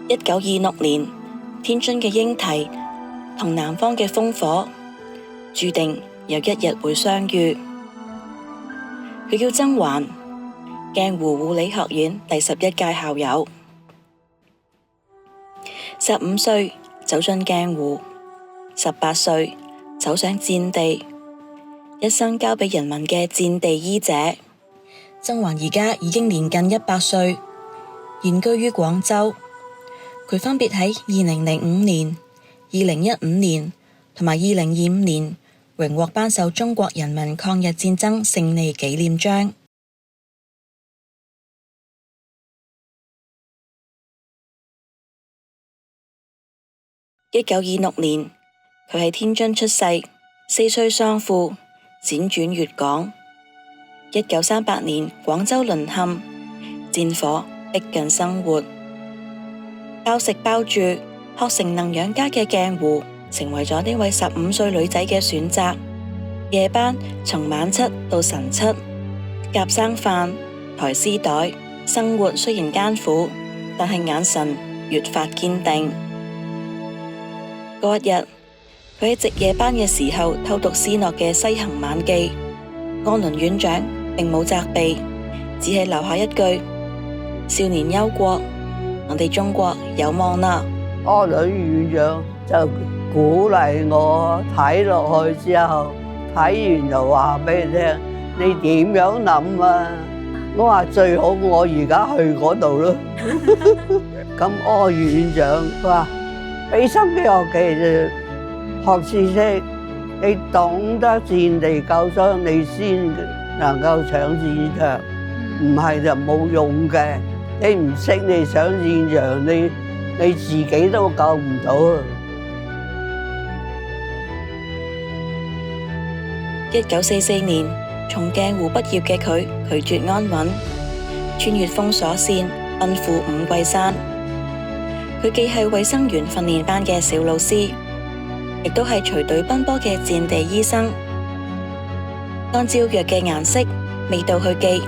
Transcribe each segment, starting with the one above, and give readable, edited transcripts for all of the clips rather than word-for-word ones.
1926年，天津嘅英堤同南方嘅烽火注定有一日會相遇。佢叫曾環，鏡湖護理學院第11屆校友。15歲走進鏡湖，18歲走上戰地，一生交俾人民嘅戰地醫者。曾環而家已經年近100歲，現居於廣州。佢分別喺2005年、2015年同埋2025年榮獲頒授中國人民抗日戰爭勝利紀念章。1926年，佢喺天津出世，4歲喪父，輾轉粵港。1938年，廣州淪陷，戰火逼近生活，包食包住，學成能養家嘅鏡湖，成為咗呢位15歲女仔嘅選擇。夜班從晚7到晨7，夾生飯，抬絲袋，生活雖然艱苦，但係眼神越發堅定。嗰一日，佢喺值夜班嘅時候偷讀斯諾嘅《西行晚記》，柯倫院長並冇責備，只係留下一句：少年休國，我哋中國有望啦。柯倫院長就鼓勵我睇落去之後，睇完就話俾你聽，你點樣諗啊？我話最好我而家去嗰度咯。咁柯院長佢話俾心機學技，學知識，你懂得戰地救傷，你先能夠上戰場，唔係就冇用嘅。你唔識你上戰場，你自己都救唔到。1944年，從鏡湖畢業嘅佢拒絕安穩，穿越封鎖線，奔赴五桂山。佢既係衛生員訓練班嘅小老師，亦都係隨隊奔波嘅戰地醫生。按照藥嘅顏色、味道去記，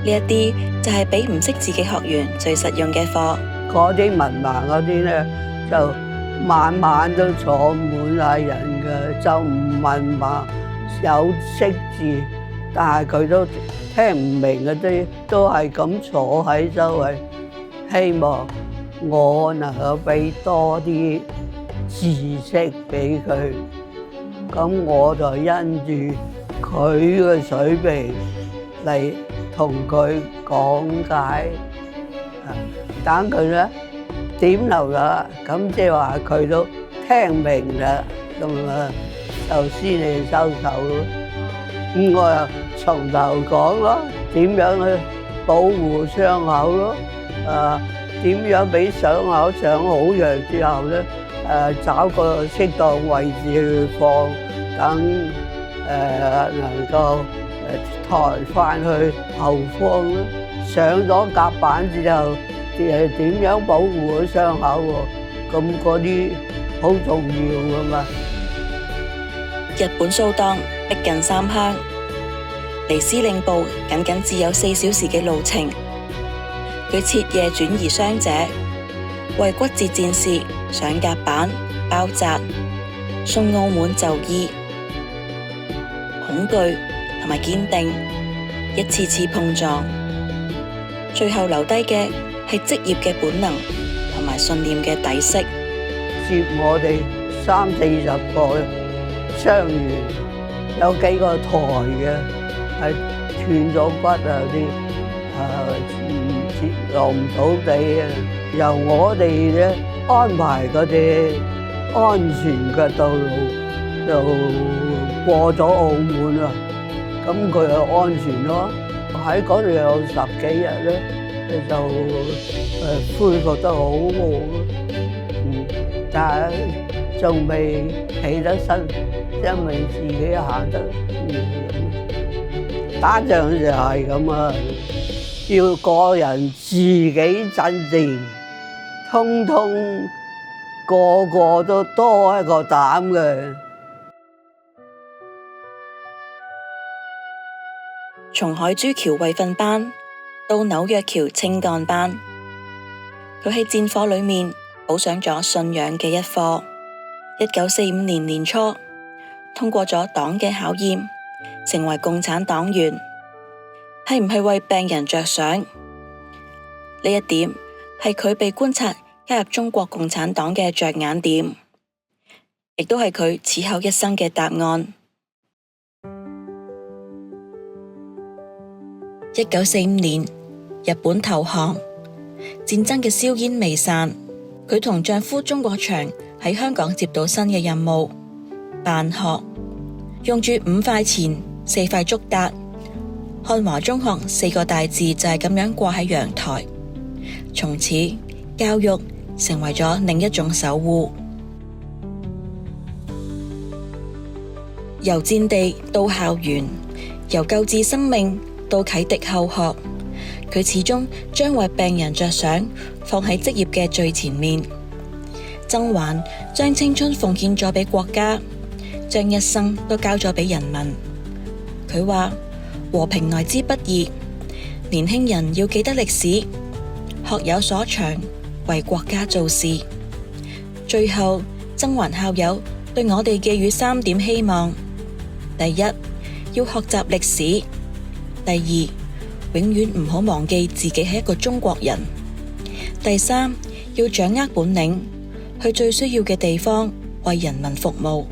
呢一啲就係俾唔識字嘅學員最實用嘅課。嗰啲文盲嗰啲咧，就晚晚都坐滿晒人嘅，就唔文盲，有識字，但係佢都聽唔明嗰啲，都係咁坐喺周圍，希望我能夠俾多啲知識俾佢，咁我就因住佢嘅水平嚟同佢講解，等佢咧點留啦，咁即係話佢都聽明啦，咁啊就先嚟收手咯。咁我又從頭講咯，點樣去保護傷口咯，點樣俾傷口上好藥之後咧，找個適當位置去放，等能夠抬翻去後方咯。上咗甲板之後，點樣保護個傷口喎？咁嗰啲好重要噶嘛。日本蘇當逼近三鄉，離司令部僅僅只有4小時嘅路程。佢徹夜轉移傷者，為骨折戰士上甲板、包紮、送澳門就醫。恐懼同埋堅定一次次碰撞，最後留低嘅係職業嘅本能同埋信念嘅底色。接我哋30-40個傷員，有幾個台嘅係斷咗骨啊啲，落唔到地啊，由我哋咧安排嗰啲安全嘅道路就過咗澳門啦，咁佢就安全咯。喺嗰度有10幾日咧，就恢復得好好，但係仲未起得身，因為自己行得打仗就係咁啊，要個人自己鎮定，通通個個都多一個膽嘅。從海珠橋衛訓班到紐約橋青幹班，佢喺戰火裏面補上咗信仰嘅一課。1945年年初，通過咗黨嘅考驗，成為共產黨員。係唔係為病人着想？呢一點係佢被觀察加入中國共產黨嘅着眼點，亦都係佢此後一生嘅答案。1945年，日本投降，戰爭嘅硝煙未散，佢同丈夫鍾國祥喺香港接到新嘅任務，辦學，用住5塊錢、4塊竹笪，漢華中學4個大字就係咁樣掛喺陽台。從此，教育成為咗另一種守護。由戰地到校園，由救治生命到啟迪後學，佢始終將為病人着想放喺職業嘅最前面。曾環將青春奉獻咗俾國家，將一生都交咗俾人民。佢話和平來之不易，年輕人要記得歷史，學有所長，為國家做事。最後，曾環校友對我哋寄予3點希望：第一，要學習歷史；第二，永遠唔好忘記自己係一個中國人；第三，要掌握本領，去最需要嘅地方為人民服務。